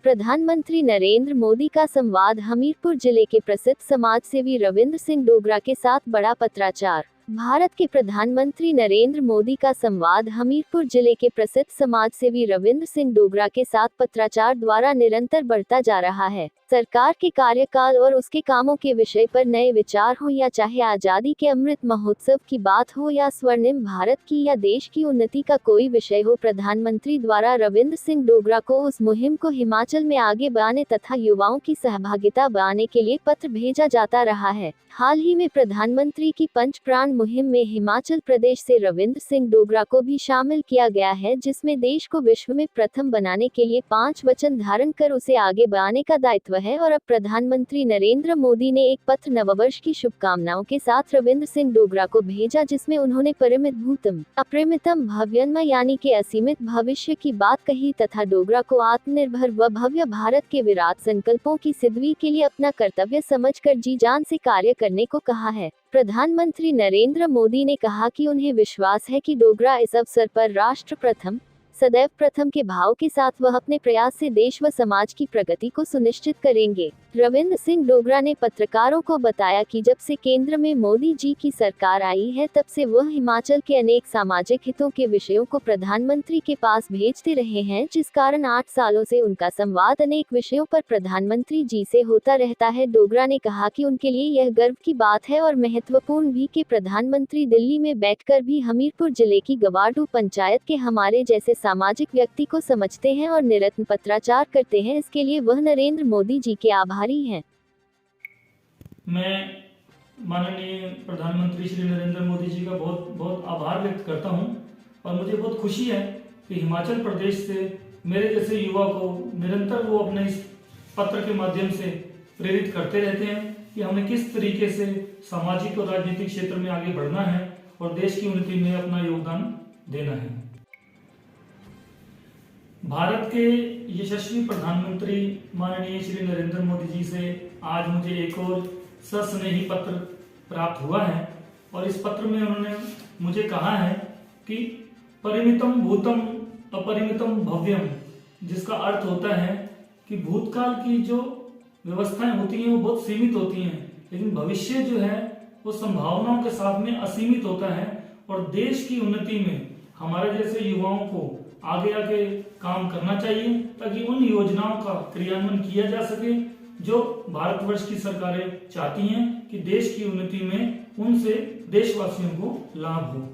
प्रधानमंत्री नरेंद्र मोदी का संवाद हमीरपुर जिले के प्रसिद्ध समाजसेवी रविंद्र सिंह डोगरा के साथ बड़ा पत्राचार। भारत के प्रधानमंत्री नरेंद्र मोदी का संवाद हमीरपुर जिले के प्रसिद्ध समाजसेवी रविंद्र सिंह डोगरा के साथ पत्राचार द्वारा निरंतर बढ़ता जा रहा है। सरकार के कार्यकाल और उसके कामों के विषय पर नए विचार हो या चाहे आजादी के अमृत महोत्सव की बात हो या स्वर्णिम भारत की या देश की उन्नति का कोई विषय हो, प्रधानमंत्री द्वारा रविंद्र सिंह डोगरा को उस मुहिम को हिमाचल में आगे बढ़ाने तथा युवाओं की सहभागिता बढ़ाने के लिए पत्र भेजा जाता रहा है। हाल ही में प्रधानमंत्री की पंच प्राण मुहिम में हिमाचल प्रदेश से रविंद्र सिंह डोगरा को भी शामिल किया गया है, जिसमें देश को विश्व में प्रथम बनाने के लिए 5 वचन धारण कर उसे आगे बढ़ाने का दायित्व है। और अब प्रधानमंत्री नरेंद्र मोदी ने एक पत्र नववर्ष की शुभकामनाओं के साथ रविंद्र सिंह डोगरा को भेजा, जिसमें उन्होंने परिमित भूतम अपरिमितम भव्यन्म यानी कि असीमित भविष्य की बात कही तथा डोगरा को आत्मनिर्भर व भव्य भारत के विराट संकल्पों की सिद्धि के लिए अपना कर्तव्य समझकर जी जान से कार्य करने को कहा है। प्रधानमंत्री नरेंद्र मोदी ने कहा कि उन्हें विश्वास है कि डोगरा इस अवसर पर राष्ट्र प्रथम सदैव प्रथम के भाव के साथ वह अपने प्रयास से देश व समाज की प्रगति को सुनिश्चित करेंगे। रविंद्र सिंह डोगरा ने पत्रकारों को बताया कि जब से केंद्र में मोदी जी की सरकार आई है, तब से वह हिमाचल के अनेक सामाजिक हितों के विषयों को प्रधानमंत्री के पास भेजते रहे हैं, जिस कारण 8 सालों से उनका संवाद अनेक विषयों पर प्रधानमंत्री जी से होता रहता है। डोगरा ने कहा कि उनके लिए यह गर्व की बात है और महत्वपूर्ण भी कि प्रधानमंत्री दिल्ली में बैठकर भी हमीरपुर जिले की गवाडू पंचायत के हमारे जैसे सामाजिक व्यक्ति को समझते हैं और निरंतर पत्राचार करते हैं। इसके लिए वह नरेंद्र मोदी जी के आभारी हैं। मैं माननीय प्रधानमंत्री श्री नरेंद्र मोदी जी का बहुत बहुत आभार व्यक्त करता हूं और मुझे बहुत खुशी है कि हिमाचल प्रदेश से मेरे जैसे युवा को निरंतर वो अपने इस पत्र के माध्यम से प्रेरित करते रहते हैं कि हमें किस तरीके से सामाजिक और राजनीतिक क्षेत्र में आगे बढ़ना है और देश की उन्नति में अपना योगदान देना है। भारत के यशस्वी प्रधानमंत्री माननीय श्री नरेंद्र मोदी जी से आज मुझे एक और सस्नेही पत्र प्राप्त हुआ है और इस पत्र में उन्होंने मुझे कहा है कि परिमितम भूतम अपरिमितम भव्यम, जिसका अर्थ होता है कि भूतकाल की जो व्यवस्थाएं होती हैं वो बहुत सीमित होती हैं, लेकिन भविष्य जो है वो संभावनाओं के साथ में असीमित होता है और देश की उन्नति में हमारे जैसे युवाओं को आगे आगे काम करना चाहिए ताकि उन योजनाओं का क्रियान्वयन किया जा सके जो भारतवर्ष की सरकारें चाहती हैं कि देश की उन्नति में उनसे देशवासियों को लाभ हो।